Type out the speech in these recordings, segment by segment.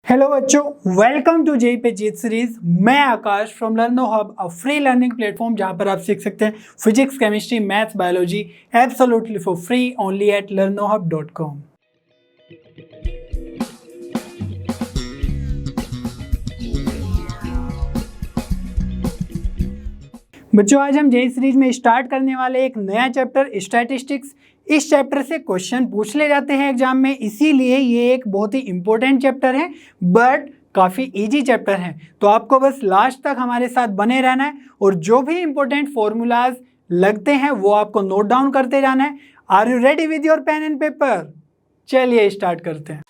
Hello बच्चों, welcome to JEE पे जीत सीरीज। मैं Aakash from Learnohub, a free learning platform जहां पर आप सीख सकते हैं physics, chemistry, maths, biology absolutely for free only at learnohub.com। बच्चों, आज हम जेई सीरीज में स्टार्ट करने वाले एक नया चैप्टर स्टैटिस्टिक्स। इस चैप्टर से क्वेश्चन पूछ ले जाते हैं एग्जाम में, इसीलिए ये एक बहुत ही इंपॉर्टेंट चैप्टर है, बट काफ़ी इजी चैप्टर है। तो आपको बस लास्ट तक हमारे साथ बने रहना है और जो भी इंपॉर्टेंट फॉर्मूलाज लगते हैं वो आपको नोट डाउन करते जाना है। Are you ready with your pen and paper? चलिए स्टार्ट करते हैं।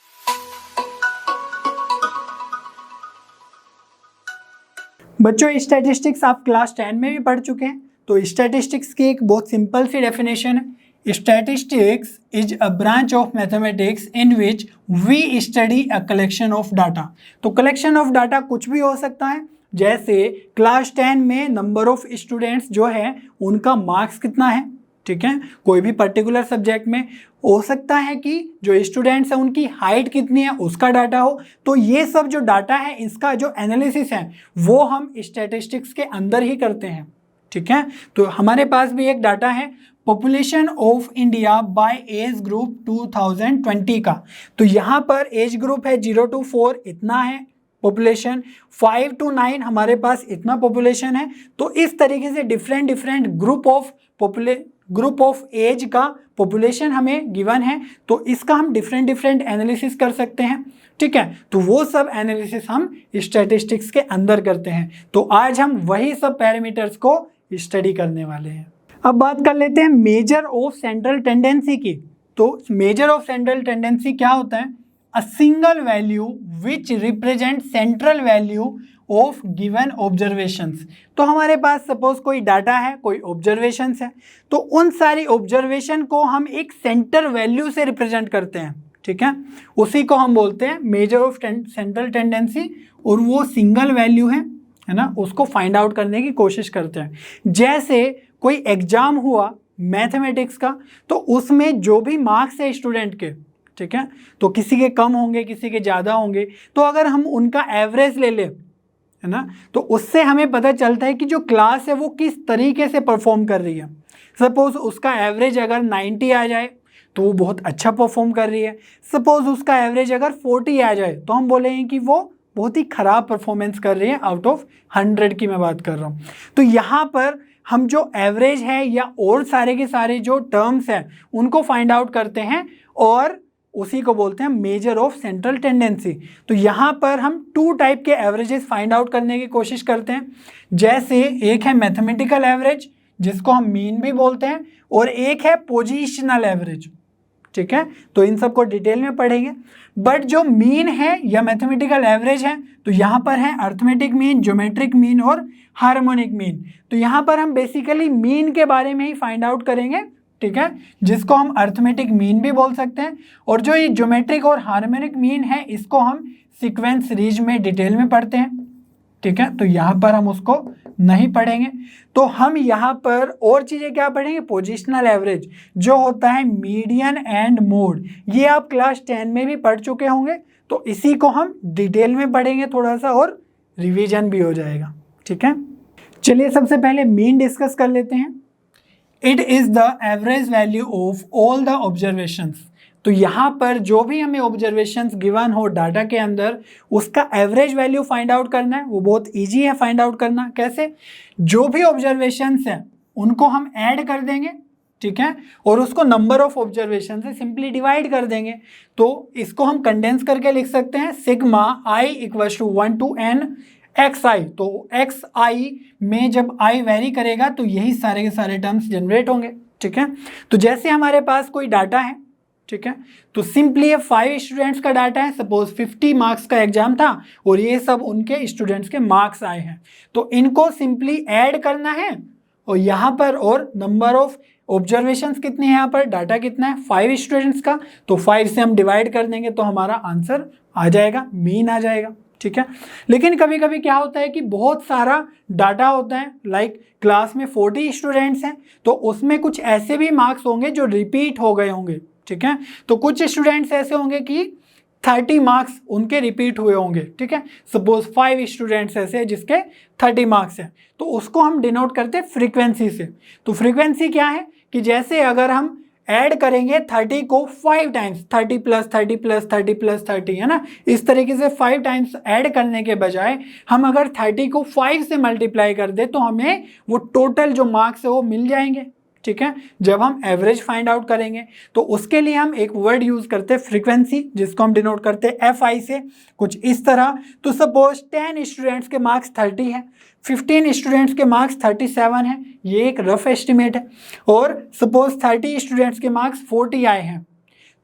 बच्चों, स्टैटिस्टिक्स आप क्लास 10 में भी पढ़ चुके हैं। तो स्टैटिस्टिक्स की एक बहुत सिंपल सी डेफिनेशन है। Statistics is a branch of mathematics in which we study a collection of data। तो collection of data कुछ भी हो सकता है, जैसे क्लास 10 में नंबर ऑफ स्टूडेंट्स जो है उनका मार्क्स कितना है, ठीक है। कोई भी पर्टिकुलर सब्जेक्ट में हो सकता है कि जो स्टूडेंट्स हैं उनकी हाइट कितनी है उसका डाटा हो। तो ये सब जो डाटा है इसका जो एनालिसिस है वो हम स्टैटिस्टिक्स के अंदर ही करते हैं, ठीक है। तो हमारे पास भी एक डाटा है population of India by age group 2020 का। तो यहाँ पर एज ग्रुप है 0 to 4 इतना है पॉपुलेशन, 5 to 9 हमारे पास इतना पॉपुलेशन है। तो इस तरीके से डिफरेंट ग्रुप ऑफ एज का पॉपुलेशन हमें गिवन है, तो इसका हम डिफरेंट एनालिसिस कर सकते हैं, ठीक है। तो वो सब एनालिसिस हम स्टैटिस्टिक्स के अंदर करते हैं। तो आज हम वही सब पैरामीटर्स को स्टडी करने वाले हैं। अब बात कर लेते हैं मेजर ऑफ सेंट्रल टेंडेंसी की। तो मेजर ऑफ सेंट्रल टेंडेंसी क्या होता है? A single value which represent central value of given observations. तो हमारे पास सपोज कोई डाटा है, कोई ऑब्जर्वेशंस है, तो उन सारी ऑब्जर्वेशन को हम एक सेंटर वैल्यू से रिप्रेजेंट करते हैं, ठीक है। उसी को हम बोलते हैं मेजर ऑफ सेंट्रल टेंडेंसी, और वो सिंगल वैल्यू है ना, उसको फाइंड आउट करने की कोशिश करते हैं। जैसे कोई एग्जाम हुआ मैथमेटिक्स का, तो उसमें जो भी मार्क्स है स्टूडेंट के, ठीक है, तो किसी के कम होंगे, किसी के ज़्यादा होंगे, तो अगर हम उनका एवरेज ले लें, है ना, तो उससे हमें पता चलता है कि जो क्लास है वो किस तरीके से परफॉर्म कर रही है। सपोज उसका एवरेज अगर 90 आ जाए तो वो बहुत अच्छा परफॉर्म कर रही है। सपोज उसका एवरेज अगर 40 आ जाए तो हम बोलेंगे कि वो बहुत ही ख़राब परफॉर्मेंस कर रही है, आउट ऑफ 100 की मैं बात कर रहा हूँ। तो यहाँ पर हम जो एवरेज है या और सारे के सारे जो टर्म्स हैं उनको फाइंड आउट करते हैं और उसी को बोलते हैं मेजर ऑफ सेंट्रल टेंडेंसी। तो यहाँ पर हम 2 टाइप के एवरेजेस फाइंड आउट करने की कोशिश करते हैं। जैसे एक है मैथमेटिकल एवरेज जिसको हम मीन भी बोलते हैं, और एक है पोजिशनल एवरेज, ठीक है। तो इन सबको डिटेल में पढ़ेंगे। बट जो मीन है या मैथमेटिकल एवरेज है, तो यहाँ पर है अर्थमेटिक मीन, ज्योमेट्रिक मीन और हार्मोनिक मीन। तो यहाँ पर हम बेसिकली मीन के बारे में ही फाइंड आउट करेंगे, ठीक है, जिसको हम अर्थमेटिक मीन भी बोल सकते हैं। और जो ये ज्योमेट्रिक और हार्मोनिक मीन है इसको हम सीक्वेंस सीरीज में डिटेल में पढ़ते हैं, ठीक है। तो यहाँ पर हम उसको नहीं पढ़ेंगे। तो हम यहाँ पर और चीज़ें क्या पढ़ेंगे? पोजिशनल एवरेज जो होता है मीडियन एंड मोड, ये आप क्लास 10 में भी पढ़ चुके होंगे, तो इसी को हम डिटेल में पढ़ेंगे थोड़ा सा, और रिवीजन भी हो जाएगा, ठीक है। चलिए सबसे पहले मीन डिस्कस कर लेते हैं। It is the average value of all the observations. तो यहाँ पर जो भी हमें ऑब्जर्वेशंस गिवन हो डाटा के अंदर, उसका एवरेज वैल्यू फाइंड आउट करना है। वो बहुत इजी है फाइंड आउट करना। कैसे? जो भी ऑब्जर्वेशंस हैं उनको हम ऐड कर देंगे, ठीक है, और उसको नंबर ऑफ ऑब्जर्वेशन से सिंपली डिवाइड कर देंगे। तो इसको हम कंडेंस करके लिख सकते हैं sigma i = 1 to n xi। तो xi में जब i वेरी करेगा तो यही सारे के सारे टर्म्स जनरेट होंगे, ठीक है। तो जैसे हमारे पास कोई डाटा है, ठीक है, तो सिंपली ये 5 स्टूडेंट्स का डाटा है। सपोज 50 मार्क्स का एग्जाम था और ये सब उनके स्टूडेंट्स के मार्क्स आए हैं, तो इनको सिंपली ऐड करना है। और यहाँ पर और नंबर ऑफ ऑब्जर्वेशंस कितने हैं, यहाँ पर डाटा कितना है 5 स्टूडेंट्स का, तो 5 से हम डिवाइड कर देंगे तो हमारा आंसर आ जाएगा, मीन आ जाएगा, ठीक है। लेकिन कभी कभी क्या होता है कि बहुत सारा डाटा होता है, लाइक क्लास में 40 स्टूडेंट्स हैं, तो उसमें कुछ ऐसे भी मार्क्स होंगे जो रिपीट हो गए होंगे, ठीक है। तो कुछ स्टूडेंट्स ऐसे होंगे कि 30 मार्क्स उनके रिपीट हुए होंगे, ठीक है। सपोज 5 स्टूडेंट्स ऐसे हैं जिसके 30 मार्क्स हैं, तो उसको हम डिनोट करते हैं फ्रीक्वेंसी से। तो फ्रीक्वेंसी क्या है कि जैसे अगर हम ऐड करेंगे 30 को 5 टाइम्स, 30 प्लस 30 प्लस 30 प्लस 30, है ना, इस तरीके से 5 टाइम्स ऐड करने के बजाय हम अगर 30 को 5 से मल्टीप्लाई कर दे तो हमें वो टोटल जो मार्क्स है वो मिल जाएंगे, ठीक है, जब हम एवरेज फाइंड आउट करेंगे। तो उसके लिए हम एक वर्ड यूज करते हैं फ्रीक्वेंसी, जिसको हम डिनोट करते हैं FI से, कुछ इस तरह। तो सपोज 10 स्टूडेंट्स के मार्क्स 30 है, 15 स्टूडेंट्स के मार्क्स 37 है, ये एक रफ एस्टिमेट है, और सपोज 30 स्टूडेंट्स के मार्क्स 40 आए हैं,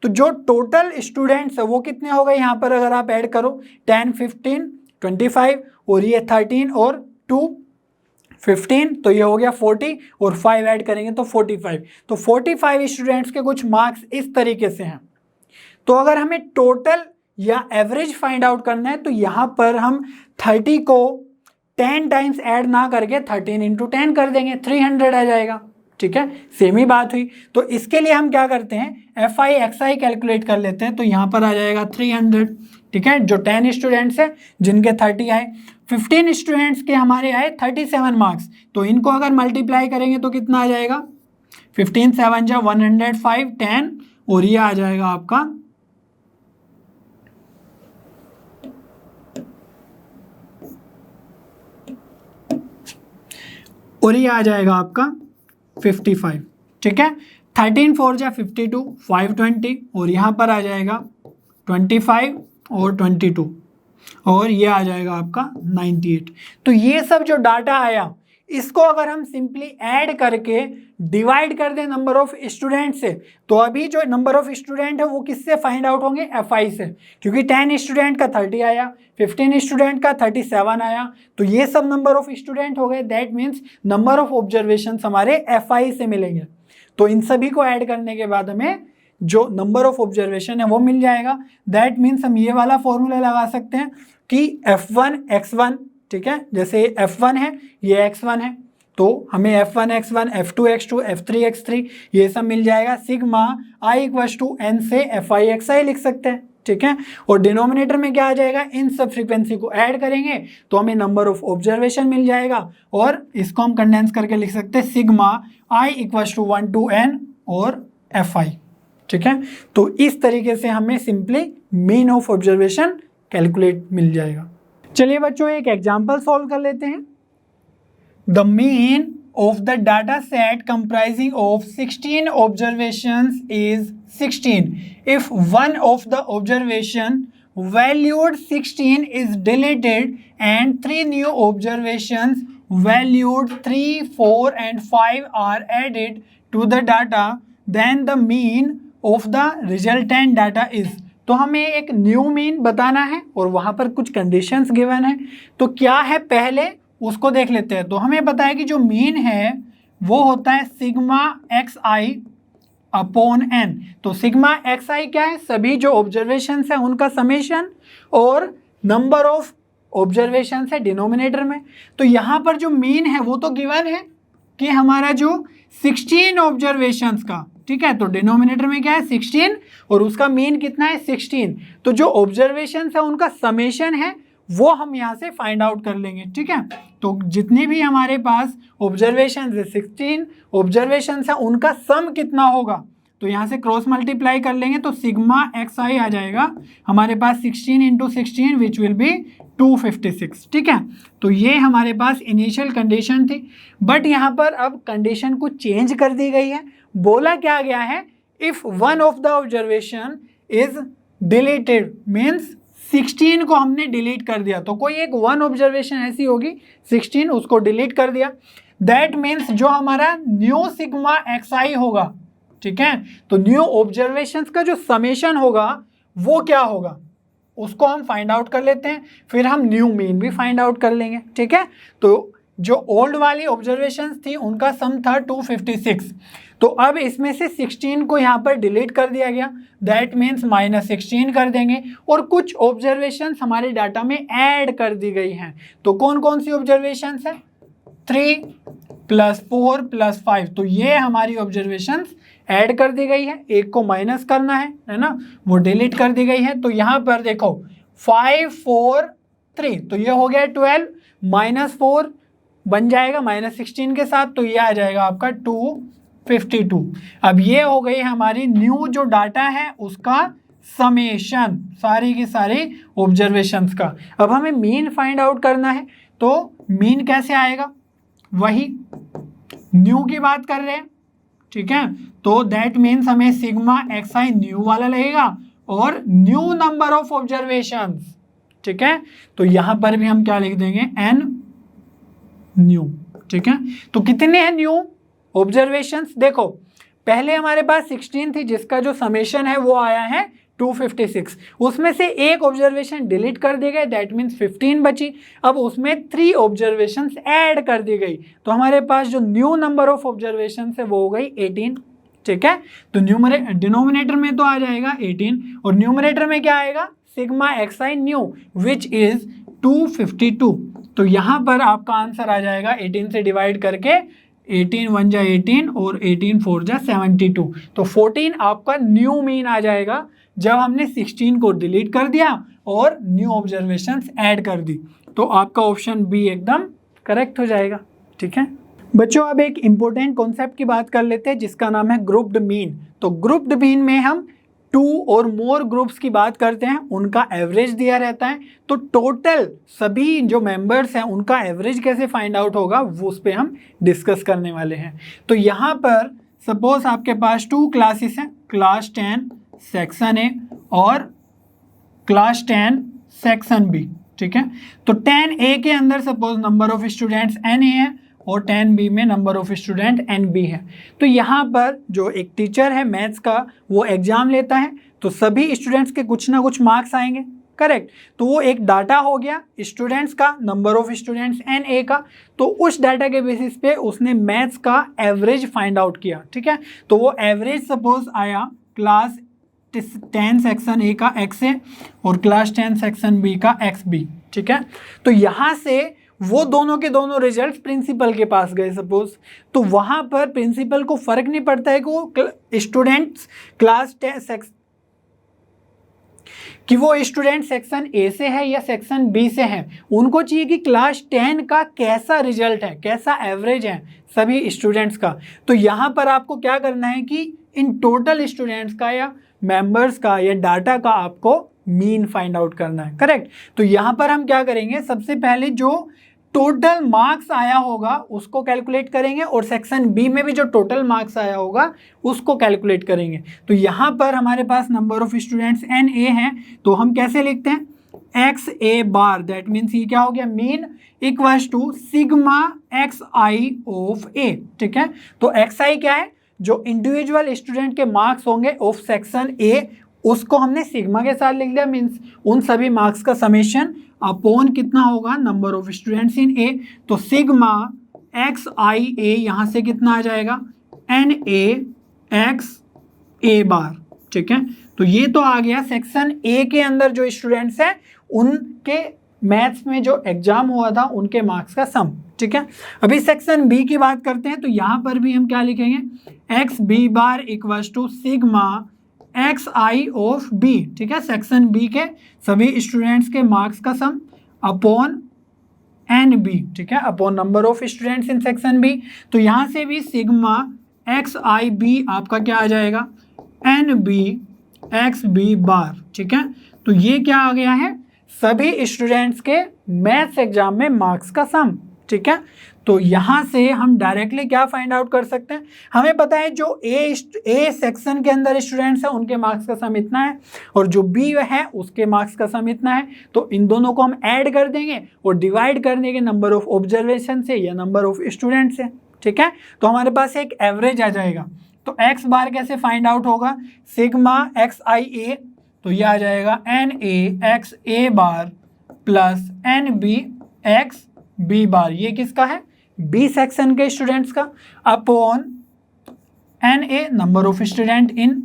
तो जो टोटल स्टूडेंट्स है वो कितने हो गए यहाँ पर अगर आप ऐड करो, 10 15 25 और ये 13 और 2 15, तो ये हो गया 40 और 5 ऐड करेंगे तो 45। तो 45 स्टूडेंट्स के कुछ मार्क्स इस तरीके से हैं। तो अगर हमें टोटल या एवरेज फाइंड आउट करना है तो यहाँ पर हम 30 को 10 टाइम्स ऐड ना करके 13 इंटू 10 कर देंगे, 300 आ जाएगा, ठीक है, सेम ही बात हुई। तो इसके लिए हम क्या करते हैं, FI XI कैलकुलेट कर लेते हैं, तो यहाँ पर आ जाएगा 300, ठीक है, जो 10 स्टूडेंट्स हैं जिनके 30 आए, 15 स्टूडेंट्स के हमारे आए 37 मार्क्स, तो इनको अगर मल्टीप्लाई करेंगे तो कितना आ जाएगा, 15 7 जा 105 10 और ये आ जाएगा आपका 55, ठीक है। 13 4 जा 52 520 और यहाँ पर आ जाएगा 25 और 22 और ये आ जाएगा आपका 98। तो ये सब जो डाटा आया इसको अगर हम सिंपली ऐड करके डिवाइड कर दें नंबर ऑफ स्टूडेंट से, तो अभी जो नंबर ऑफ स्टूडेंट है वो किससे फाइंड आउट होंगे, FI से, क्योंकि 10 स्टूडेंट का 30 आया, 15 स्टूडेंट का 37 आया, तो ये सब नंबर ऑफ स्टूडेंट हो गए। That means number of observation हमारे FI से मिलेंगे। तो इन सभी को ऐड करने के बाद हमें जो नंबर ऑफ ऑब्जर्वेशन है वो मिल जाएगा। दैट मीन्स हम ये वाला फॉर्मूला लगा सकते हैं कि F1 X1, ठीक है, जैसे F1 है ये X1 है, तो हमें F1 X1 F2 X2 F3 X3 ये सब मिल जाएगा। Sigma I equals to N से FI XI लिख सकते हैं, ठीक है, और डिनोमिनेटर में क्या आ जाएगा, इन सब फ्रीक्वेंसी को ऐड करेंगे तो हमें नंबर ऑफ ऑब्जर्वेशन मिल जाएगा, और इसको हम कंडेंस करके लिख सकते हैं sigma I equals to 1 to N और FI, ठीक है। तो इस तरीके से हमें simply mean of observation calculate मिल जाएगा। चलिए बच्चों एक एग्जांपल सॉल्व कर लेते हैं। The mean of the data set comprising of 16 observations is 16 if one of the observation valued 16 is deleted and 3 new observations valued 3, 4 and 5 are added to the data, then the mean of the resultant data is। तो हमें एक new mean बताना है और वहाँ पर कुछ conditions given है, तो क्या है पहले उसको देख लेते हैं। तो हमें पता है कि जो मीन है वो होता है सिग्मा XI अपॉन N। तो सिग्मा XI क्या है, सभी जो ऑब्जर्वेशंस है उनका समेशन और नंबर ऑफ ऑब्जर्वेशंस है डिनोमिनेटर में। तो यहाँ पर जो मीन है वो तो गिवन है कि हमारा जो 16 ऑब्जर्वेशंस का, ठीक है, तो डिनोमिनेटर में क्या है 16 और उसका मीन कितना है 16। तो जो ऑब्जर्वेशंस है उनका समेशन है वो हम यहाँ से फाइंड आउट कर लेंगे, ठीक है। तो जितने भी हमारे पास ऑब्जर्वेशंस है 16 ऑब्जर्वेशंस है उनका सम कितना होगा, तो यहाँ से क्रॉस मल्टीप्लाई कर लेंगे तो सिग्मा XI आ जाएगा हमारे पास 16 इंटू 16 विच विल बी 256, ठीक है। तो ये हमारे पास इनिशियल कंडीशन थी, बट यहाँ पर अब कंडीशन को चेंज कर दी गई है। बोला क्या गया है, if one of the observation is deleted means 16 को हमने डिलीट कर दिया, तो कोई एक वन ऑब्जर्वेशन ऐसी होगी 16 उसको डिलीट कर दिया, दैट मीन्स जो हमारा न्यू सिग्मा XI होगा, ठीक है, तो न्यू ऑब्जर्वेशंस का जो समेशन होगा वो क्या होगा उसको हम फाइंड आउट कर लेते हैं, फिर हम न्यू मीन भी फाइंड आउट कर लेंगे, ठीक है। तो जो ओल्ड वाली ऑब्जर्वेशंस थी उनका सम था 256, तो अब इसमें से 16 को यहाँ पर डिलीट कर दिया गया, दैट मीन्स -16 कर देंगे और कुछ ऑब्जर्वेशंस हमारे डाटा में ऐड कर दी गई हैं। तो कौन कौन सी ऑब्जर्वेशंस है, 3, प्लस 4 प्लस 5, तो ये हमारी ऑब्जर्वेशंस ऐड कर दी गई है, एक को माइनस करना है ना, वो डिलीट कर दी गई है। तो यहाँ पर देखो 5 4 3, तो ये हो गया 12, माइनस 4 बन जाएगा माइनस 16 के साथ, तो ये आ जाएगा आपका 252। अब ये हो गई हमारी न्यू जो डाटा है उसका समेशन, सारी की सारी ऑब्जर्वेशंस का। अब हमें मीन फाइंड आउट करना है, तो मीन कैसे आएगा, वही न्यू की बात कर रहे हैं, ठीक है। तो दैट मीन्स हमें सिग्मा xi न्यू वाला लगेगा और न्यू नंबर ऑफ ऑब्जर्वेशंस, ठीक है। तो यहां पर भी हम क्या लिख देंगे, n न्यू, ठीक है। तो कितने हैं न्यू ऑब्जर्वेशंस, देखो पहले हमारे पास 16 थी जिसका जो समेशन है वो आया है 256, उसमें से एक ऑब्जर्वेशन डिलीट कर दी गई, दैट मीन्स 15 बची। अब उसमें 3 ऑब्जर्वेशंस ऐड कर दी गई, तो हमारे पास जो न्यू नंबर ऑफ ऑब्जर्वेशंस है वो हो गई 18, ठीक है। तो डिनोमिनेटर में तो आ जाएगा 18 और न्यूमरेटर में क्या आएगा, sigma xi new which is 252। तो यहाँ पर आपका आंसर आ जाएगा 18 से डिवाइड करके, 18 1 जा 18 और 18 4 जा 72, तो 14 आपका न्यू मीन आ जाएगा जब हमने 16 को डिलीट कर दिया और न्यू ऑब्जर्वेशंस ऐड कर दी। तो आपका ऑप्शन बी एकदम करेक्ट हो जाएगा, ठीक है। बच्चों अब एक इंपॉर्टेंट कॉन्सेप्ट की बात कर लेते हैं जिसका नाम है ग्रुप्ड मीन। तो ग्रुप्ड मीन में हम 2 और मोर ग्रुप्स की बात करते हैं, उनका एवरेज दिया रहता है, तो टोटल सभी जो मेंबर्स हैं उनका एवरेज कैसे फाइंड आउट होगा वो उस पर हम डिस्कस करने वाले हैं। तो यहाँ पर सपोज आपके पास 2 क्लासेस हैं, क्लास 10 सेक्शन ए और क्लास 10 सेक्शन बी, ठीक है। तो 10A के अंदर suppose number of students NA है और 10B में नंबर ऑफ स्टूडेंट NB है। तो यहाँ पर जो एक टीचर है मैथ्स का वो एग्जाम लेता है, तो सभी स्टूडेंट्स के कुछ ना कुछ मार्क्स आएंगे, करेक्ट। तो वो एक डाटा हो गया स्टूडेंट्स का, नंबर ऑफ स्टूडेंट्स NA का, तो उस डाटा के बेसिस पे उसने मैथ्स का एवरेज फाइंड आउट किया, ठीक है। तो वो एवरेज सपोज आया क्लास 10 सेक्शन ए का XA और क्लास 10 सेक्शन बी का XB, ठीक है। तो यहाँ से वो दोनों के दोनों रिजल्ट प्रिंसिपल के पास गए सपोज, तो वहाँ पर प्रिंसिपल को फर्क नहीं पड़ता है कि वो स्टूडेंट्स क्लास 10 कि वो स्टूडेंट सेक्शन ए से है या सेक्शन बी से है, उनको चाहिए कि क्लास 10 का कैसा रिजल्ट है, कैसा एवरेज है सभी स्टूडेंट्स का। तो यहाँ पर आपको क्या करना है कि इन टोटल स्टूडेंट्स का या मेंबर्स का या डाटा का आपको मीन फाइंड आउट करना है, करेक्ट। तो यहाँ पर हम क्या करेंगे, सबसे पहले जो टोटल मार्क्स आया होगा उसको कैलकुलेट करेंगे और सेक्शन बी में भी जो टोटल मार्क्स आया होगा उसको कैलकुलेट करेंगे। तो यहाँ पर हमारे पास नंबर ऑफ स्टूडेंट्स NA हैं, तो हम कैसे लिखते हैं XA बार, दैट मीन्स ये क्या हो गया, mean equals to sigma XI of A, ठीक है। तो XI क्या है, जो इंडिविजुअल स्टूडेंट के मार्क्स होंगे ऑफ सेक्शन A उसको हमने सिग्मा के साथ लिख दिया, मीन्स उन सभी मार्क्स का समेशन अपॉन कितना होगा, number of students in A। तो सिग्मा XIA यहाँ से कितना आ जाएगा, NA XA बार, ठीक है। तो ये तो आ गया सेक्शन A के अंदर जो स्टूडेंट्स हैं उनके मैथ्स में जो एग्जाम हुआ था उनके मार्क्स का सम, ठीक है। अभी सेक्शन बी की बात करते हैं, तो यहाँ पर भी हम क्या लिखेंगे, XB bar equals to sigma XI of B, ठीक है, सेक्शन बी के सभी स्टूडेंट्स के मार्क्स का सम अपॉन NB, ठीक है, upon number of students in section B. तो यहाँ से भी सिग्मा XIB आपका क्या आ जाएगा, NB XB बार, ठीक है। तो ये क्या आ गया है, सभी स्टूडेंट्स के मैथ्स एग्जाम में मार्क्स का सम, ठीक है। तो यहाँ से हम डायरेक्टली क्या फाइंड आउट कर सकते हैं, हमें पता है जो ए सेक्शन के अंदर स्टूडेंट्स हैं उनके मार्क्स का सम इतना है और जो बी है उसके मार्क्स का सम इतना है। तो इन दोनों को हम ऐड कर देंगे और डिवाइड कर देंगे नंबर ऑफ ऑब्जर्वेशन से या नंबर ऑफ स्टूडेंट से, ठीक है। तो हमारे पास एक एवरेज आ जाएगा। तो एक्स बार कैसे फाइंड आउट होगा, सिग्मा XIA, तो यह आ जाएगा NA XA bar plus NB XB bar, ये किसका है, बी सेक्शन के स्टूडेंट्स का, upon NA number of student in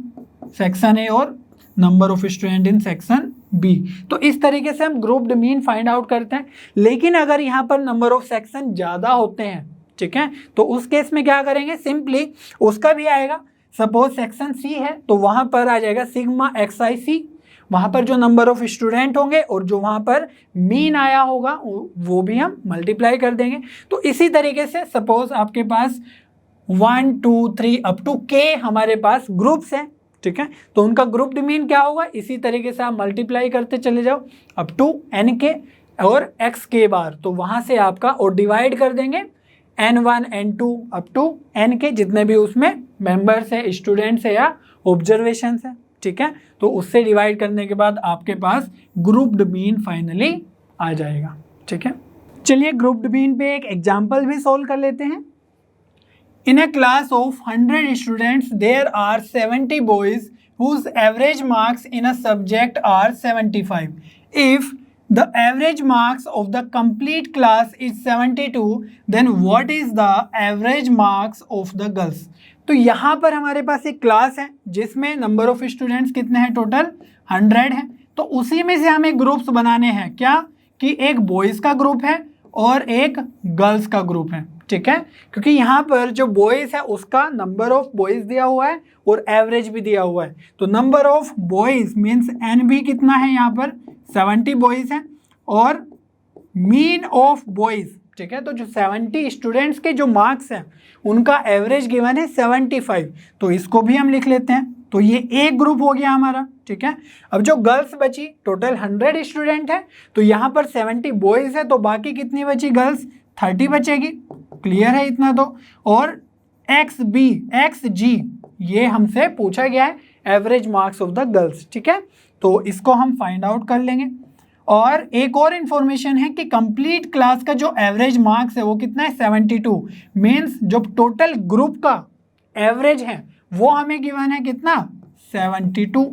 section A और number of student in section B. तो इस तरीके से हम ग्रुप्ड मीन फाइंड आउट करते हैं। लेकिन अगर यहाँ पर नंबर ऑफ सेक्शन ज़्यादा होते हैं, ठीक है। तो उस केस में क्या करेंगे, सिंपली उसका भी आएगा। सपोज सेक्शन सी है तो वहां पर आ जाएगा सिग्मा XIC, वहां पर जो नंबर ऑफ स्टूडेंट होंगे और जो वहां पर मीन आया होगा वो भी हम मल्टीप्लाई कर देंगे। तो इसी तरीके से सपोज आपके पास 1 2 3 अप टू K हमारे पास ग्रुप्स हैं, ठीक है। तो उनका ग्रुप मीन क्या होगा, इसी तरीके से आप मल्टीप्लाई करते चले जाओ अप टू NK और XK बार। तो वहां से आपका और डिवाइड कर देंगे N1 N2 up to NK, जितने भी उसमें मेंबर्स है, स्टूडेंट्स है या ऑब्जर्वेशंस है, ठीक है। तो उससे डिवाइड करने के बाद आपके पास ग्रुप्ड मीन फाइनली आ जाएगा, ठीक है। चलिए ग्रुप्ड मीन पे एक एग्जांपल भी सॉल्व कर लेते हैं। In a class of 100 students, there are 70 boys whose average marks in a subject are 75. If the average marks of the complete class is 72, then what is the average marks of the girls? तो यहाँ पर हमारे पास एक class है जिसमें number of students कितने हैं, total 100 हैं। तो उसी में से हमें ग्रुप्स बनाने हैं, क्या कि एक बॉयज़ का ग्रुप है और एक गर्ल्स का ग्रुप है, ठीक है। क्योंकि यहाँ पर जो बॉयज़ है उसका नंबर ऑफ बॉयज़ दिया हुआ है और एवरेज भी दिया हुआ है। तो number of boys means N भी कितना है, यहाँ पर 70 बॉयज़ हैं और मीन ऑफ बॉयज़, ठीक है। तो जो 70 स्टूडेंट्स के जो मार्क्स हैं उनका एवरेज गिवन है 75। तो इसको भी हम लिख लेते हैं। तो ये एक ग्रुप हो गया हमारा, ठीक है। अब जो गर्ल्स बची, टोटल 100 स्टूडेंट है तो यहाँ पर 70 बॉयज़ है तो बाकी कितनी बची गर्ल्स, 30 बचेगी। क्लियर है इतना तो। और XG ये हमसे पूछा गया है average marks of the girls, ठीक है। तो इसको हम फाइंड आउट कर लेंगे। और एक और इन्फॉर्मेशन है कि कंप्लीट क्लास का जो एवरेज मार्क्स है वो कितना है, 72। मीन्स जो टोटल ग्रुप का एवरेज है वो हमें गिवन है कितना, 72।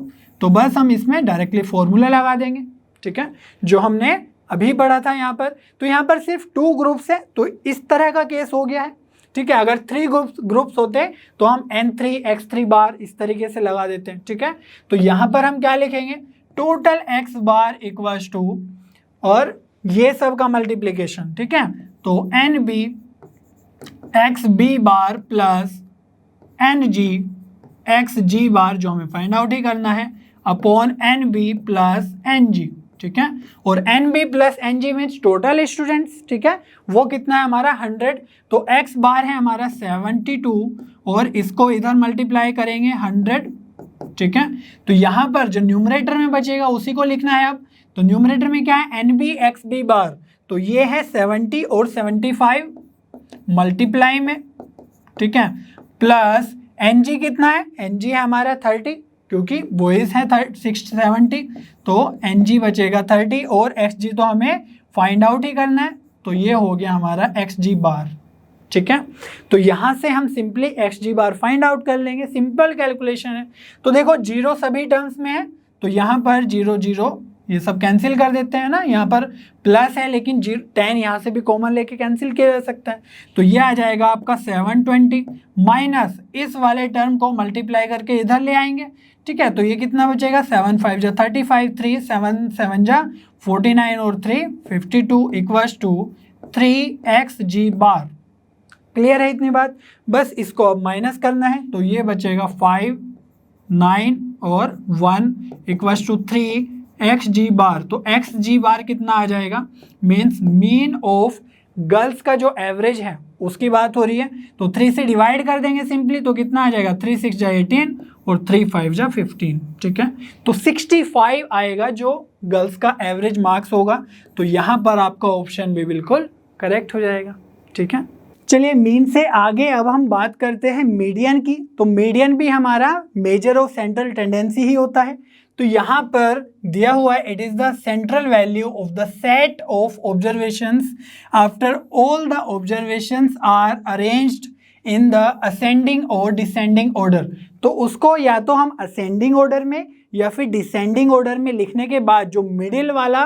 तो बस हम इसमें डायरेक्टली फॉर्मूला लगा देंगे, ठीक है, जो हमने अभी पढ़ा था यहाँ पर। तो यहाँ पर सिर्फ 2 ग्रुप्स है तो इस तरह का केस हो गया है, ठीक है। अगर 3 ग्रुप्स होते तो हम N3 X3 बार इस तरीके से लगा देते हैं, ठीक है। तो यहाँ पर हम क्या लिखेंगे, total X bar equals to और ये सब का मल्टीप्लिकेशन, ठीक है। तो NB XB बार प्लस NG XG बार जो हमें फाइंड आउट ही करना है अपॉन NB प्लस NG, ठीक है। और NB plus NG means total students, ठीक है, वो कितना है हमारा 100। तो X बार है हमारा 72 और इसको इधर मल्टीप्लाई करेंगे 100, ठीक है। तो यहाँ पर जो न्यूमरेटर में बचेगा उसी को लिखना है अब। तो न्यूमरेटर में क्या है, NB XB बार, तो ये है 70 और 75 मल्टीप्लाई में, ठीक है, प्लस NG कितना है, NG है हमारा 30 क्योंकि बॉयज़ है 70, तो NG बचेगा 30 और XG तो हमें फाइंड आउट ही करना है। तो ये हो गया हमारा XG बार, ठीक है। तो यहाँ से हम सिंपली XG बार फाइंड आउट कर लेंगे, सिंपल कैलकुलेशन है। तो देखो 0 सभी टर्म्स में है तो यहाँ पर 0 0 ये सब कैंसिल कर देते हैं ना, यहाँ पर प्लस है लेकिन 10 यहाँ से भी कॉमन लेके कैंसिल किया जा सकता है। तो ये आ जाएगा आपका 720 माइनस इस वाले टर्म को मल्टीप्लाई करके इधर ले आएंगे, ठीक है। तो ये कितना बचेगा, 7 5 जा 35, 3 7 7 जा 49 और 3 52 equals to 3XG bar. Clear है इतनी बात। बस इसको अब माइनस करना है तो ये बचेगा 5 9 और 1 इक्वल्स टू 3XG बार। तो XG बार कितना आ जाएगा, मीन्स मीन ऑफ गर्ल्स का जो एवरेज है उसकी बात हो रही है। तो 3 से डिवाइड कर देंगे सिंपली तो कितना आ जाएगा, 3 6 जा 18 और 3 5 जा 15, ठीक है। तो 65 आएगा जो गर्ल्स का एवरेज मार्क्स होगा। तो यहाँ पर आपका ऑप्शन भी बिल्कुल करेक्ट हो जाएगा, ठीक है। चलिए मीन से आगे अब हम बात करते हैं मीडियन की। तो मीडियन भी हमारा मेजर ऑफ सेंट्रल टेंडेंसी ही होता है। तो यहाँ पर दिया हुआ है it is the central value of the set of observations after all the observations are arranged in the ascending और डिसेंडिंग ऑर्डर। तो उसको या तो हम असेंडिंग ऑर्डर में या फिर डिसेंडिंग ऑर्डर में लिखने के बाद जो मिडिल वाला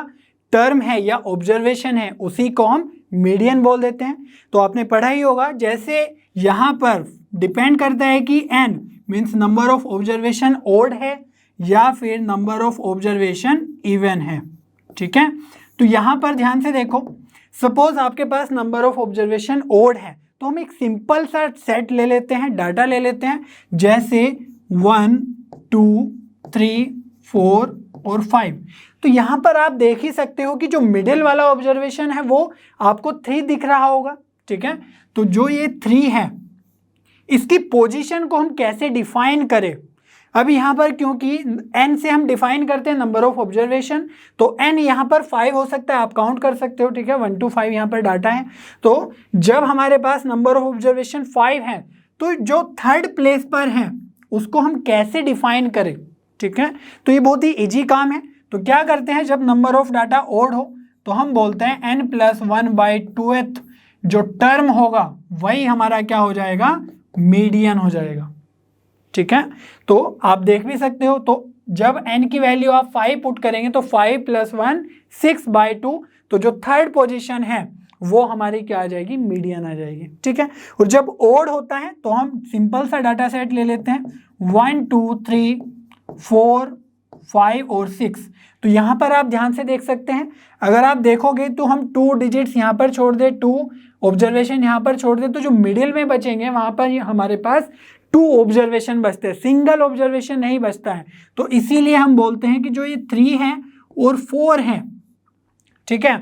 टर्म है या ऑब्जर्वेशन है उसी को हम मीडियन बोल देते हैं। तो आपने पढ़ा ही होगा, जैसे यहाँ पर डिपेंड करता है कि n means number of observation odd है या फिर नंबर ऑफ ऑब्जर्वेशन इवन है, ठीक है। तो यहाँ पर ध्यान से देखो, सपोज आपके पास नंबर ऑफ ऑब्जर्वेशन ओड है तो हम एक सिंपल सा सेट ले लेते हैं, डाटा ले लेते हैं, जैसे 1 2 3 4 और 5। तो यहाँ पर आप देख ही सकते हो कि जो मिडिल वाला ऑब्जर्वेशन है वो आपको 3 दिख रहा होगा, ठीक है। तो जो ये 3 है इसकी पोजीशन को हम कैसे डिफाइन करें। अब यहाँ पर क्योंकि n से हम डिफाइन करते हैं नंबर ऑफ ऑब्जर्वेशन, तो n यहाँ पर 5 हो सकता है, आप काउंट कर सकते हो, ठीक है। 1 to 5 यहाँ पर डाटा है। तो जब हमारे पास नंबर ऑफ ऑब्जर्वेशन 5 है तो जो थर्ड प्लेस पर है उसको हम कैसे डिफाइन करें, ठीक है। तो ये बहुत ही इजी काम है। तो क्या करते हैं, जब नंबर ऑफ डाटा ओड हो तो हम बोलते हैं n+1/2th जो टर्म होगा वही हमारा क्या हो जाएगा, मीडियन हो जाएगा, ठीक है। तो आप देख भी सकते हो, तो जब n की वैल्यू आप 5 पुट करेंगे तो 5 + 1 6/2, तो जो थर्ड पोजीशन है वो हमारी क्या आ जाएगी, मीडियन आ जाएगी, ठीक है। और जब ओड होता है तो हम सिंपल सा डाटा सेट ले लेते हैं 1 2 3 4 5 और 6। तो यहाँ पर आप ध्यान से देख सकते हैं, अगर आप देखोगे तो हम 2 डिजिट्स यहाँ पर छोड़ दे, 2 ऑब्जर्वेशन यहाँ पर छोड़ दे, तो जो मिडिल में बचेंगे वहाँ पर हमारे पास 2 ऑब्जर्वेशन बचते हैं, सिंगल ऑब्जर्वेशन नहीं बचता है। तो इसीलिए हम बोलते हैं कि जो ये 3 है और 4 है, ठीक है,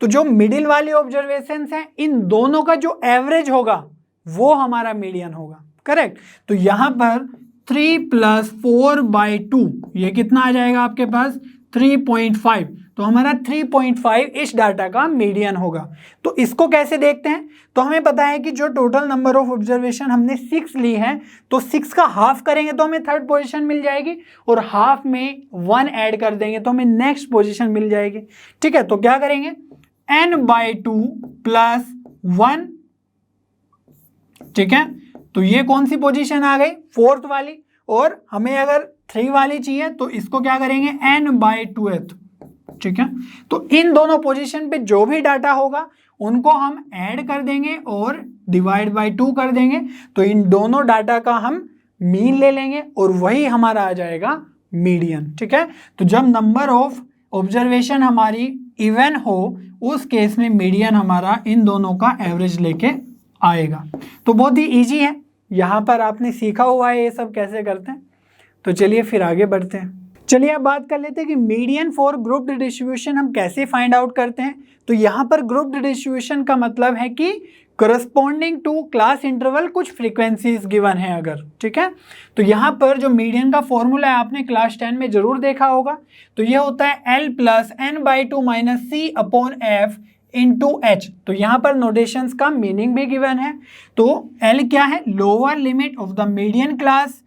तो जो मिडिल वाले ऑब्जर्वेशंस हैं इन दोनों का जो एवरेज होगा वो हमारा मीडियन होगा, करेक्ट। तो यहाँ पर 3 + 4/2 ये कितना आ जाएगा आपके पास, 3.5। तो हमारा 3.5 इस डाटा का मीडियन होगा। तो इसको कैसे देखते हैं, तो हमें पता है कि जो टोटल नंबर ऑफ ऑब्जर्वेशन हमने 6 ली है, तो 6 का हाफ करेंगे तो हमें थर्ड पोजीशन मिल जाएगी, और हाफ में 1 ऐड कर देंगे तो हमें नेक्स्ट पोजीशन मिल जाएगी, ठीक है। तो क्या करेंगे, n/2 + 1, ठीक है। तो ये कौन सी पोजीशन आ गई, 4th वाली, और हमें अगर 3 वाली चाहिए तो इसको क्या करेंगे, n/2th, ठीक है। तो इन दोनों पोजीशन पे जो भी डाटा होगा उनको हम ऐड कर देंगे और डिवाइड बाय 2 कर देंगे, तो इन दोनों डाटा का हम मीन ले लेंगे और वही हमारा आ जाएगा मीडियन, ठीक है। तो जब नंबर ऑफ ऑब्जर्वेशन हमारी इवन हो उस केस में मीडियन हमारा इन दोनों का एवरेज लेके आएगा। तो बहुत ही ईजी है, यहाँ पर आपने सीखा हुआ है ये सब कैसे करते हैं। तो चलिए फिर आगे बढ़ते हैं। चलिए अब बात कर लेते हैं कि मीडियन फॉर ग्रुप्ड डिस्ट्रीब्यूशन हम कैसे फाइंड आउट करते हैं। तो यहाँ पर ग्रुप्ड डिस्ट्रीब्यूशन का मतलब है कि करस्पॉन्डिंग टू क्लास इंटरवल कुछ फ्रीक्वेंसीज गिवन है अगर, ठीक है। तो यहाँ पर जो मीडियन का फॉर्मूला है आपने क्लास 10 में जरूर देखा होगा। तो ये होता है L + n/2 - C/F × H। तो यहाँ पर नोटेशंस का मीनिंग भी गिवन है। तो L क्या है, lower limit of the median class,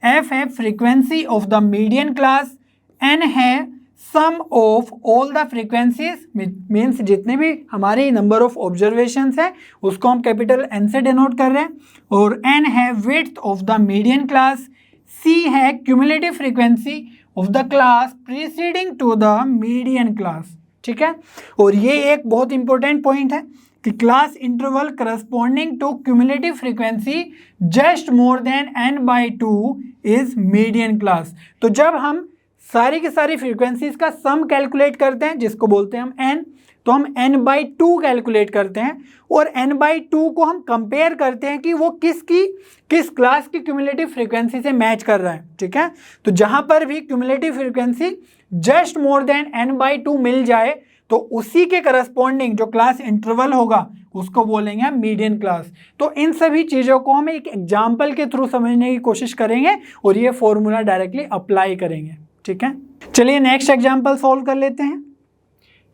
F है frequency of the median class, N है sum of all the frequencies, means जितने भी हमारे नंबर ऑफ ऑब्जर्वेशंस है उसको हम कैपिटल N से डिनोट कर रहे हैं, और N है width of the median class, C है cumulative frequency of the class preceding to the median class, ठीक है। और ये एक बहुत इंपॉर्टेंट पॉइंट है कि class interval corresponding to cumulative frequency just more than n/2 is median class. तो जब हम सारी की सारी फ्रीक्वेंसीज का सम कैलकुलेट करते हैं जिसको बोलते हैं हम n, तो हम n/2 कैलकुलेट करते हैं और n/2 को हम कंपेयर करते हैं कि वो किस क्लास की क्यूमुलेटिव फ्रीक्वेंसी से मैच कर रहा है, ठीक है। तो जहां पर भी cumulative frequency just more than n/2 मिल जाए तो उसी के करस्पॉन्डिंग जो क्लास इंटरवल होगा उसको बोलेंगे हम मीडियन क्लास। तो इन सभी चीज़ों को हम एक एग्जाम्पल के थ्रू समझने की कोशिश करेंगे और ये फॉर्मूला डायरेक्टली अप्लाई करेंगे, ठीक है। चलिए नेक्स्ट एग्जाम्पल सॉल्व कर लेते हैं।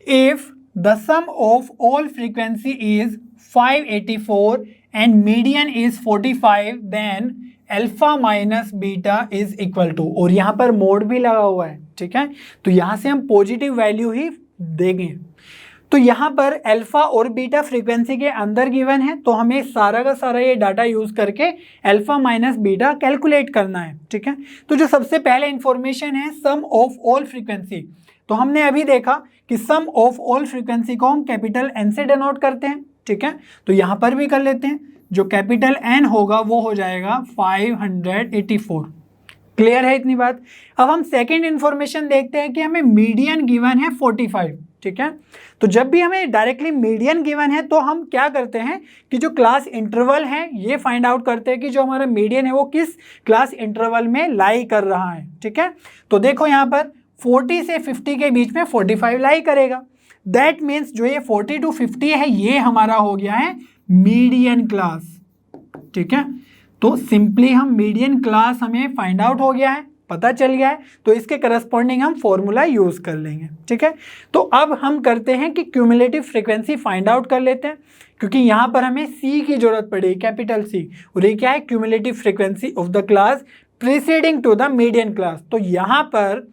If the sum of all frequency is 584 and median is 45 then alpha minus beta is equal to, और यहाँ पर मोड भी लगा हुआ है, ठीक है। तो यहाँ से हम पॉजिटिव वैल्यू ही देंगे। तो यहाँ पर अल्फा और बीटा फ्रीक्वेंसी के अंदर गिवन है, तो हमें सारा का सारा ये डाटा यूज करके अल्फा माइनस बीटा कैलकुलेट करना है, ठीक है। तो जो सबसे पहले इंफॉर्मेशन है सम ऑफ ऑल फ्रीक्वेंसी, तो हमने अभी देखा कि सम ऑफ ऑल फ्रीक्वेंसी को हम कैपिटल N से डिनोट करते हैं, ठीक है। तो यहाँ पर भी कर लेते हैं, जो कैपिटल N होगा वो हो जाएगा 584। क्लियर है इतनी बात। अब हम सेकेंड इंफॉर्मेशन देखते हैं कि हमें मीडियन गिवन है 45, ठीक है। तो जब भी हमें डायरेक्टली मीडियन गिवन है तो हम क्या करते हैं कि जो क्लास इंटरवल है ये फाइंड आउट करते हैं कि जो हमारा मीडियन है वो किस क्लास इंटरवल में लाई कर रहा है, ठीक है। तो देखो यहाँ पर 40 से 50 के बीच में 45 लाई करेगा। दैट मीन्स जो ये 40 to 50 है ये हमारा हो गया है मीडियन क्लास, ठीक है। तो सिंपली हम मीडियन क्लास हमें फाइंड आउट हो गया है, पता चल गया है, तो इसके करस्पॉन्डिंग हम फॉर्मूला यूज कर लेंगे, ठीक है। तो अब हम करते हैं कि क्यूमुलेटिव फ्रीक्वेंसी फाइंड आउट कर लेते हैं, क्योंकि यहाँ पर हमें सी की जरूरत पड़ेगी, कैपिटल सी, और ये क्या है, cumulative frequency of the class preceding to the median class. तो यहाँ पर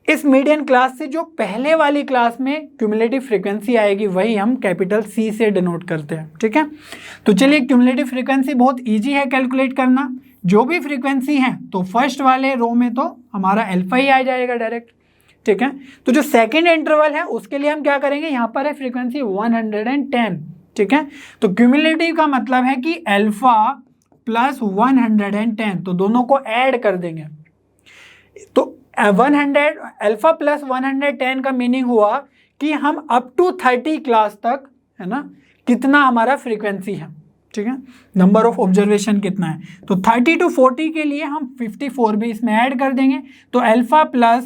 इस मीडियन क्लास से जो पहले वाली क्लास में क्यूमुलेटिव फ्रीक्वेंसी आएगी वही हम कैपिटल सी से डिनोट करते हैं, ठीक है। तो चलिए, क्यूमुलेटिव फ्रीक्वेंसी बहुत इजी है कैलकुलेट करना। जो भी फ्रीक्वेंसी है तो फर्स्ट वाले रो में तो हमारा अल्फा ही आ जाएगा डायरेक्ट, ठीक है। तो जो सेकंड इंटरवल है उसके लिए हम क्या करेंगे, यहाँ पर है फ्रीक्वेंसी 110, ठीक है। तो क्यूमुलेटिव का मतलब है कि अल्फा प्लस 110, तो दोनों को ऐड कर देंगे। तो 100 अल्फा प्लस 110 का मीनिंग हुआ कि हम अप टू 30 क्लास तक, है ना, कितना हमारा फ्रीक्वेंसी है, ठीक है, नंबर ऑफ ऑब्जर्वेशन कितना है। तो 30 to 40 के लिए हम 54 भी इसमें ऐड कर देंगे। तो अल्फा प्लस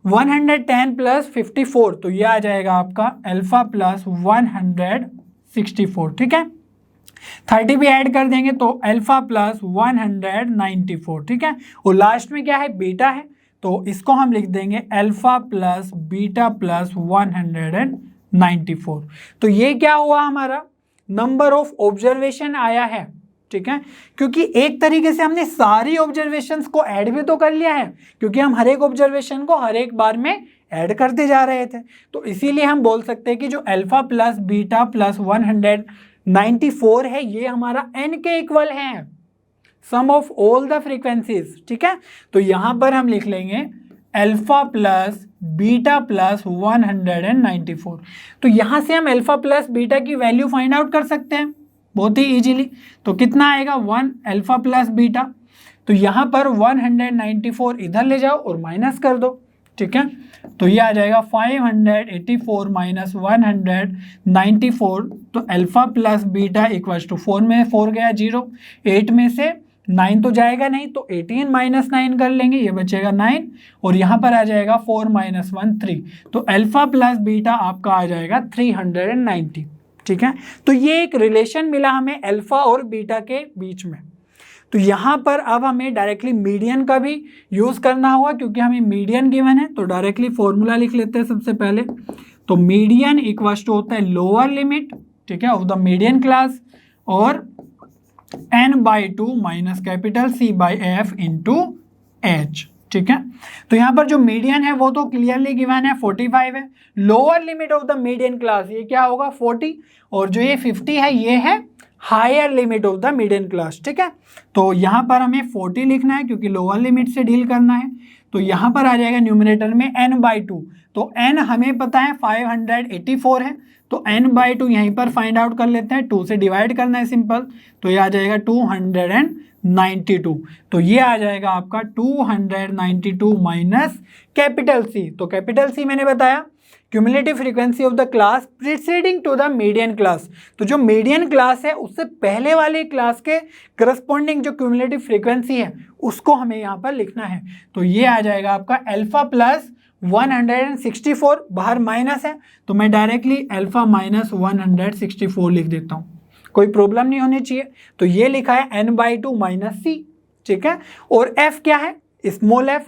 110 प्लस 54, तो ये आ जाएगा आपका अल्फा प्लस 164, ठीक है। 30 भी ऐड कर देंगे तो अल्फा प्लस 194, ठीक है। और लास्ट में क्या है, बीटा है, तो इसको हम लिख देंगे अल्फा प्लस बीटा प्लस 194। तो ये क्या हुआ, हमारा नंबर ऑफ ऑब्जर्वेशन आया है, ठीक है। क्योंकि एक तरीके से हमने सारी ऑब्जर्वेशंस को ऐड भी तो कर लिया है, क्योंकि हम हर एक ऑब्जर्वेशन को हर एक बार में ऐड करते जा रहे थे। तो इसीलिए हम बोल सकते हैं कि जो अल्फा प्लस बीटा प्लस 194 है ये हमारा n के इक्वल है, sum of all the frequencies, ठीक है। तो यहां पर हम लिख लेंगे अल्फा प्लस बीटा प्लस 194। तो यहां से हम अल्फा प्लस बीटा की वैल्यू फाइंड आउट कर सकते हैं बहुत ही इजीली। तो कितना आएगा, 1 अल्फा प्लस बीटा, तो यहां पर 194 इधर ले जाओ और माइनस कर दो, ठीक है। तो ये आ जाएगा 584 माइनस 194। तो alpha plus beta equals to 4 में 4 गया 0, 8 में से 9 तो जाएगा नहीं, तो 18 माइनस 9 कर लेंगे, ये बचेगा 9, और यहाँ पर आ जाएगा 4 माइनस 1 3। तो अल्फा प्लस बीटा आपका आ जाएगा 390, ठीक है। तो ये एक रिलेशन मिला हमें अल्फा और बीटा के बीच में। तो यहाँ पर अब हमें डायरेक्टली मीडियन का भी यूज़ करना होगा, क्योंकि हमें मीडियन गिवन है। तो डायरेक्टली फॉर्मूला लिख लेते हैं सबसे पहले। तो मीडियन इक्वल्स टू होता है लोअर लिमिट, ठीक है, ऑफ द मीडियन क्लास, और n/2 minus capital C/f into h, ठीक है। तो यहाँ पर जो मीडियन है वो तो क्लियरली गिवन है 45 है। Lower limit of the median class ये क्या होगा, 40, और जो ये 50 है ये है higher limit of the median class, ठीक है। तो यहाँ पर हमें 40 लिखना है क्योंकि लोअर लिमिट से डील करना है। तो यहाँ पर आ जाएगा न्यूमरेटर में n/2, तो n हमें पता है 584 है, तो n/2 यहीं पर फाइंड आउट कर लेते हैं, 2 से डिवाइड करना है सिंपल, तो ये आ जाएगा 292। तो ये आ जाएगा आपका 292 माइनस कैपिटल C। तो कैपिटल C मैंने बताया cumulative frequency of the class preceding to the median class. तो जो मीडियन क्लास है उससे पहले वाले क्लास के करस्पॉन्डिंग जो क्यूमुलेटिव फ्रीक्वेंसी है उसको हमें यहाँ पर लिखना है। तो ये आ जाएगा आपका अल्फा प्लस 164, बाहर माइनस है तो मैं डायरेक्टली अल्फा माइनस 164 लिख देता हूँ, कोई प्रॉब्लम नहीं होनी चाहिए। तो ये लिखा है n/2 माइनस C, ठीक है। और f क्या है, small f,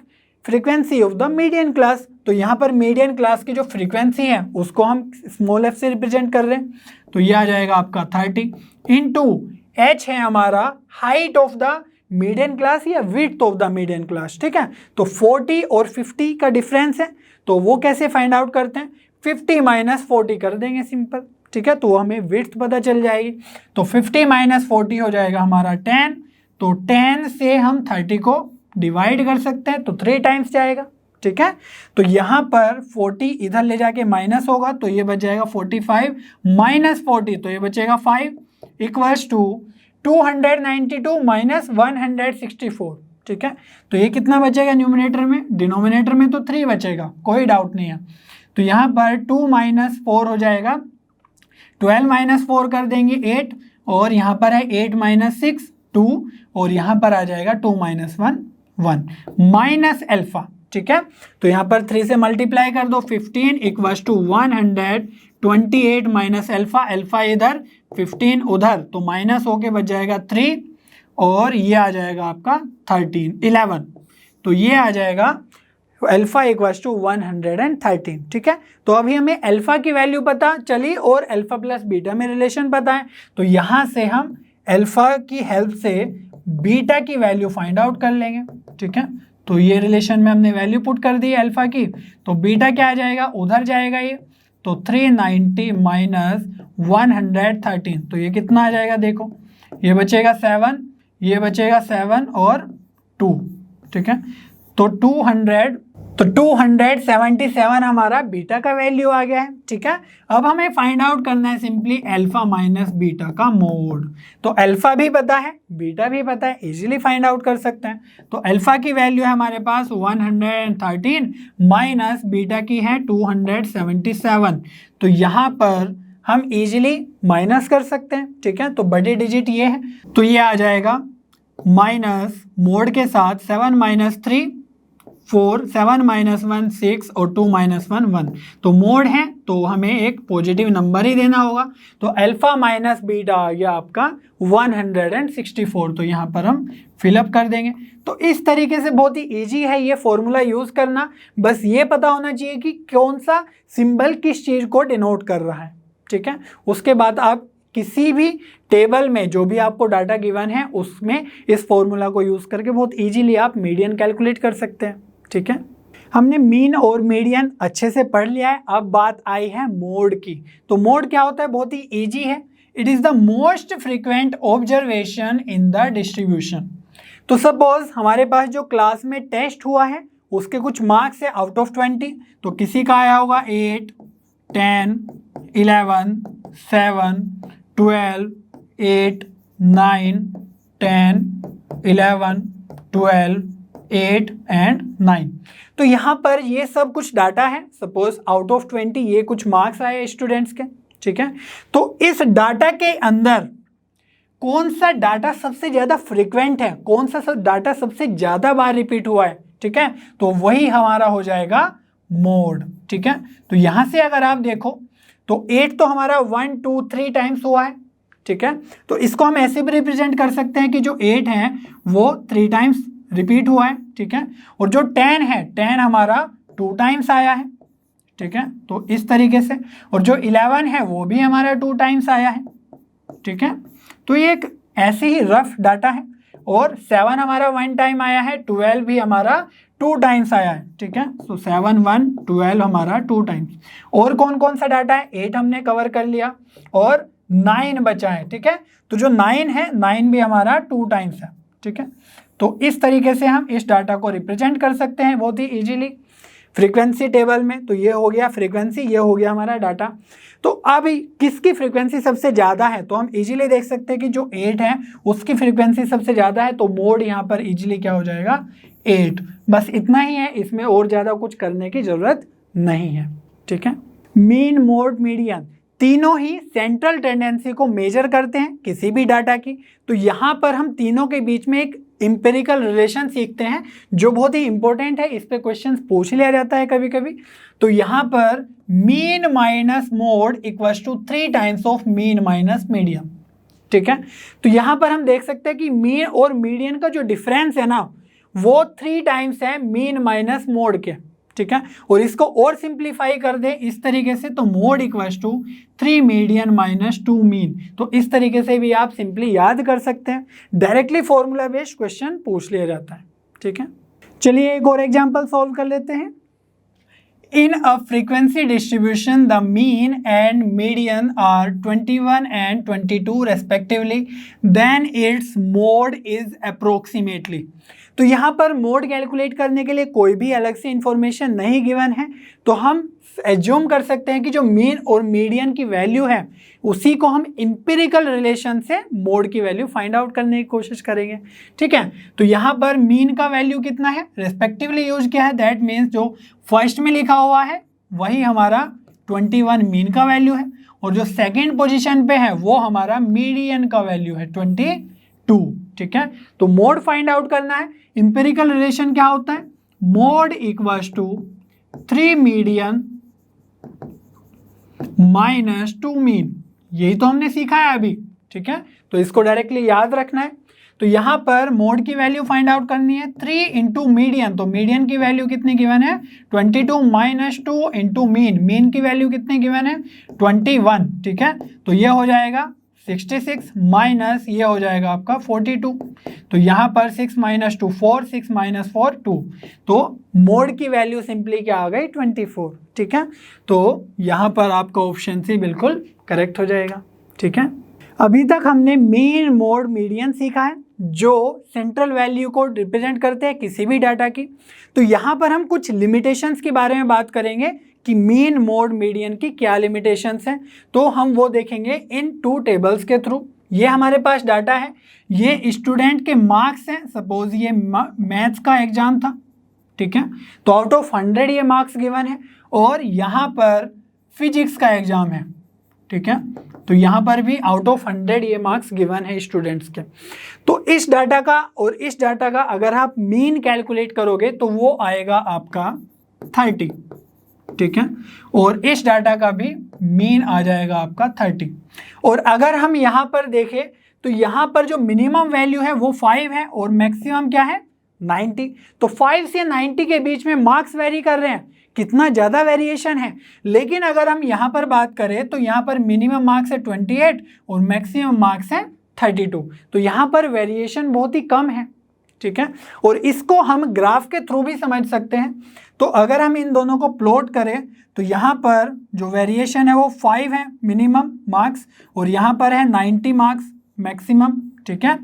frequency of the median class. तो यहाँ पर मीडियन क्लास की जो फ्रीक्वेंसी है उसको हम स्मॉल f से रिप्रेजेंट कर रहे हैं। तो ये आ जाएगा आपका 30 इंटू h है हमारा height of the median class या width of the median class, ठीक है। तो 40 और 50 का डिफरेंस है, तो वो कैसे फाइंड आउट करते हैं, 50 माइनस 40 कर देंगे सिंपल, ठीक है। तो हमें विड्थ पता चल जाएगी। तो 50 माइनस 40 हो जाएगा हमारा 10, तो 10 से हम 30 को डिवाइड कर सकते हैं, तो 3 टाइम्स जाएगा, ठीक है। तो यहाँ पर 40 इधर ले जाके माइनस होगा, तो ये बच जाएगा 45 माइनस 40, तो ये बचेगा 5 इक्वल्स टू 292 माइनस 164, ठीक है। तो ये कितना बचेगा न्यूमरेटर में, डिनोमिनेटर में तो 3 बचेगा, कोई डाउट नहीं है। तो यहाँ पर 2 - 4 हो जाएगा, 12 - 4 कर देंगे 8, और यहाँ पर है 8 - 6 2, और यहाँ पर आ जाएगा 2 - 1 1 माइनस अल्फा। ठीक है, तो यहाँ पर 3 से मल्टीप्लाई कर दो, 15 = 128 माइनस अल्फा, अल्फा इधर 15 उधर, तो माइनस होके बच जाएगा 3, और ये आ जाएगा आपका 11। तो ये आ जाएगा अल्फा = 113। ठीक है, तो अभी हमें अल्फा की वैल्यू पता चली और अल्फा प्लस बीटा में रिलेशन पता है, तो यहाँ से हम अल्फा की हेल्प से बीटा की वैल्यू फाइंड आउट कर लेंगे। ठीक है, तो ये रिलेशन में हमने वैल्यू पुट कर दी है अल्फा की, तो बीटा क्या आ जाएगा, उधर जाएगा ये, तो 390 - 113, तो ये कितना आ जाएगा, देखो ये बचेगा 7, ये बचेगा 7 और 2। ठीक है, तो 277 हमारा बीटा का वैल्यू आ गया है। ठीक है, अब हमें फाइंड आउट करना है सिंपली अल्फा माइनस बीटा का मोड। तो अल्फा भी पता है, बीटा भी पता है, इजीली फाइंड आउट कर सकते हैं। तो अल्फा की वैल्यू है हमारे पास 113 माइनस बीटा की है 277, तो यहाँ पर हम इजीली माइनस कर सकते हैं। ठीक है, तो बड़ी डिजिट ये है, तो ये आ जाएगा माइनस मोड के साथ 7 - 3 4, 7 - 1 6, और 2 - 1 1, तो मोड है तो हमें एक पॉजिटिव नंबर ही देना होगा। तो अल्फा माइनस बीटा आ गया आपका 164, तो यहाँ पर हम फिलअप कर देंगे। तो इस तरीके से बहुत ही इजी है ये फॉर्मूला यूज़ करना, बस ये पता होना चाहिए कि कौन सा सिंबल किस चीज़ को डिनोट कर रहा है। ठीक है, उसके बाद आप किसी भी टेबल में जो भी आपको डाटा गिवन है उसमें इस फॉर्मूला को यूज़ करके बहुत इजीली आप मीडियन कैलकुलेट कर सकते हैं। ठीक है, हमने मीन और मीडियन अच्छे से पढ़ लिया है, अब बात आई है मोड की। तो मोड क्या होता है, बहुत ही इजी है, it is the most frequent observation in the distribution. तो सपोज हमारे पास जो क्लास में टेस्ट हुआ है उसके कुछ मार्क्स है आउट ऑफ 20, तो किसी का आया होगा 8 10 11 7 12 8 9 10 11 12 8 एंड 9। तो यहाँ पर ये सब कुछ डाटा है, सपोज आउट ऑफ 20 ये कुछ मार्क्स आए स्टूडेंट्स के। ठीक है, तो इस डाटा के अंदर कौन सा डाटा सबसे ज़्यादा फ्रीक्वेंट है, कौन सा डाटा सबसे ज़्यादा बार रिपीट हुआ है, ठीक है, तो वही हमारा हो जाएगा मोड। ठीक है, तो यहाँ से अगर आप देखो तो 8 तो हमारा 1 2 3 टाइम्स हुआ है। ठीक है, तो इसको हम ऐसे भी रिप्रेजेंट कर सकते हैं कि जो 8 है वो 3 टाइम्स रिपीट हुआ है। ठीक है, और जो 10 है 10 हमारा 2 टाइम्स आया है। ठीक है, तो इस तरीके से, और जो 11 है वो भी हमारा 2 टाइम्स आया है। ठीक है, तो ये एक ऐसे ही रफ डाटा है, और 7 हमारा 1 टाइम आया है, 12 भी हमारा 2 टाइम्स आया है। ठीक है, तो 7 1 12 हमारा 2 टाइम्स। और कौन कौन सा डाटा है, 8 हमने कवर कर लिया और 9 बचा है। ठीक है, तो जो 9 है 9 भी हमारा 2 टाइम्स है। ठीक है, तो इस तरीके से हम इस डाटा को रिप्रेजेंट कर सकते हैं बहुत ही इजीली फ्रीक्वेंसी टेबल में। तो ये हो गया फ्रीक्वेंसी, ये हो गया हमारा डाटा। तो अब किसकी फ्रीक्वेंसी सबसे ज़्यादा है, तो हम इजीली देख सकते हैं कि जो 8 है उसकी फ्रीक्वेंसी सबसे ज़्यादा है, तो मोड यहाँ पर इजीली क्या हो जाएगा 8। बस इतना ही है, इसमें और ज़्यादा कुछ करने की ज़रूरत नहीं है। ठीक है, मीन मोड मीडियन तीनों ही सेंट्रल टेंडेंसी को मेजर करते हैं किसी भी डाटा की। तो यहाँ पर हम तीनों के बीच में एक इंपेरिकल रिलेशन सीखते हैं जो बहुत ही इंपॉर्टेंट है, इस पे क्वेश्चंस पूछ लिया जाता है कभी कभी। तो यहाँ पर mean minus mode equals to 3 times of mean minus median. ठीक है, तो यहाँ पर हम देख सकते हैं कि मीन और मीडियन का जो डिफरेंस है ना वो 3 टाइम्स है मीन माइनस मोड के। ठीक है, और इसको और सिंप्लीफाई कर दे इस तरीके से, तो mode equals to 3 median minus 2 mean. तो इस तरीके से भी आप सिंपली याद कर सकते हैं, डायरेक्टली फॉर्मूला बेस्ड क्वेश्चन पूछ लिया जाता है। ठीक है, चलिए एक और एग्जांपल सॉल्व कर लेते हैं। In a frequency distribution, the mean and median are 21 and 22 respectively, then its mode is approximately। तो यहाँ पर मोड कैलकुलेट करने के लिए कोई भी अलग से इंफॉर्मेशन नहीं गिवन है, तो हम एज्यूम कर सकते हैं कि जो मीन और मीडियन की वैल्यू है उसी को हम इंपेरिकल रिलेशन से मोड की वैल्यू फाइंड आउट करने की कोशिश करेंगे। ठीक है, तो यहाँ पर मीन का वैल्यू कितना है रिस्पेक्टिवली यूज किया है, दैट मीन्स जो फर्स्ट में लिखा हुआ है वही हमारा 21 मीन का वैल्यू है, और जो सेकंड पोजीशन पे है वो हमारा मीडियन का वैल्यू है 22। ठीक है, तो मोड फाइंड आउट करना है। इंपेरिकल रिलेशन क्या होता है? Mode equals to 3 median minus 2 mean, यही तो हमने सीखा है अभी। ठीक है, तो इसको डायरेक्टली याद रखना है। तो यहाँ पर मोड की वैल्यू फाइंड आउट करनी है 3 इंटू मीडियन, तो मीडियन की वैल्यू कितनी गिवन है? 22 माइनस 2 इंटू मीन, मीन की वैल्यू कितनी गिवन है? 21। ठीक है, तो ये हो जाएगा 66 माइनस ये हो जाएगा आपका 42। तो यहाँ पर 6 माइनस 2 4, 6 माइनस 4 2, तो मोड की वैल्यू सिंपली क्या आ गई? 24। ठीक है, तो यहाँ पर आपका ऑप्शन सी बिल्कुल करेक्ट हो जाएगा। ठीक है, अभी तक हमने मीन, मोड, मीडियन सीखा है जो सेंट्रल वैल्यू को रिप्रेजेंट करते हैं किसी भी डाटा की। तो यहाँ पर हम कुछ लिमिटेशंस के बारे में बात करेंगे कि मीन, मोड, मीडियन की क्या लिमिटेशंस हैं। तो हम वो देखेंगे इन 2 टेबल्स के थ्रू। ये हमारे पास डाटा है, ये स्टूडेंट के मार्क्स हैं। सपोज ये मैथ्स का एग्जाम था। ठीक है, तो आउट ऑफ 100 ये मार्क्स गिवन है, और यहाँ पर फिजिक्स का एग्जाम है। ठीक है, तो यहाँ पर भी आउट ऑफ 100 ये मार्क्स गिवन है स्टूडेंट्स के। तो इस डाटा का और इस डाटा का अगर आप मीन कैलकुलेट करोगे तो वो आएगा आपका 30। ठीक है, और इस डाटा का भी मीन आ जाएगा आपका 30। और अगर हम यहाँ पर देखें तो यहाँ पर जो मिनिमम वैल्यू है वो 5 है और मैक्सिमम क्या है? 90। तो 5 से 90 के बीच में मार्क्स वेरी कर रहे हैं, कितना ज़्यादा वेरिएशन है। लेकिन अगर हम यहाँ पर बात करें तो यहाँ पर मिनिमम मार्क्स है 28 और मैक्सिमम मार्क्स है 32, तो यहाँ पर वेरिएशन बहुत ही कम है। ठीक है, और इसको हम ग्राफ के थ्रू भी समझ सकते हैं। तो अगर हम इन दोनों को प्लॉट करें तो यहाँ पर जो वेरिएशन है वो 5 है मिनिमम मार्क्स, और यहाँ पर है 90 मार्क्स मैक्सिमम। ठीक है,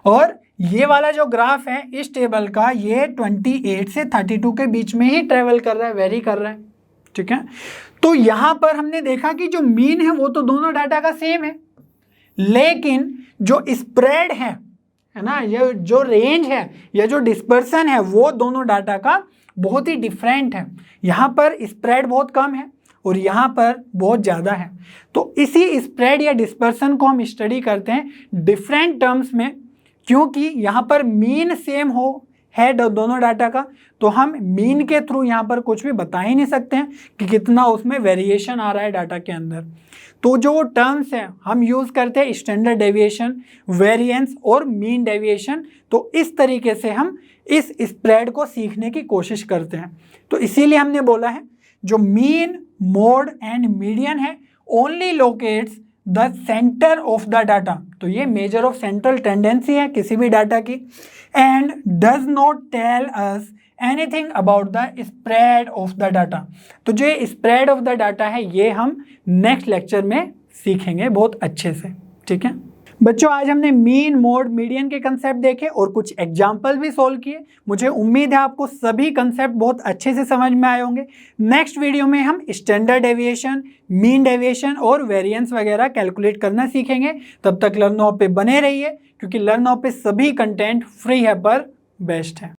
और ये वाला जो ग्राफ है इस टेबल का, ये 28 से 32 के बीच में ही ट्रेवल कर रहा है, वेरी कर रहा है। ठीक है, तो यहाँ पर हमने देखा कि जो मीन है वो तो दोनों डाटा का सेम है, लेकिन जो स्प्रेड है ना, ये जो रेंज है या जो डिस्पर्सन है वो दोनों डाटा का बहुत ही डिफरेंट है। यहाँ पर स्प्रेड बहुत कम है और यहाँ पर बहुत ज़्यादा है। तो इसी स्प्रेड या डिस्पर्सन को हम स्टडी करते हैं डिफरेंट टर्म्स में, क्योंकि यहाँ पर मीन सेम है दोनों डाटा का, तो हम मीन के थ्रू यहाँ पर कुछ भी बता ही नहीं सकते हैं कि कितना उसमें वेरिएशन आ रहा है डाटा के अंदर। तो जो टर्म्स हैं हम यूज़ करते हैं स्टैंडर्ड डेविएशन, वेरिएंस और मीन डेविएशन। तो इस तरीके से हम इस स्प्रेड को सीखने की कोशिश करते हैं। तो इसीलिए हमने बोला है जो मीन, मोड एंड मीडियन है only locates the centre of the data, तो ये मेजर ऑफ सेंट्रल टेंडेंसी है किसी भी डाटा की, and does not tell us anything about the spread of the data. तो जो स्प्रेड ऑफ द डाटा है ये हम नेक्स्ट लेक्चर में सीखेंगे बहुत अच्छे से। ठीक है बच्चों, आज हमने मीन, मोड, मीडियन के कंसेप्ट देखे और कुछ एग्जाम्पल भी सोल्व किए। मुझे उम्मीद है आपको सभी कंसेप्ट बहुत अच्छे से समझ में आए होंगे। नेक्स्ट वीडियो में हम स्टैंडर्ड डेविएशन, मीन डेविएशन और वेरिएंस वगैरह कैलकुलेट करना सीखेंगे। तब तक लर्न नाउ पे बने रहिए, क्योंकि लर्न नाउ पे सभी कंटेंट फ्री है पर बेस्ट है।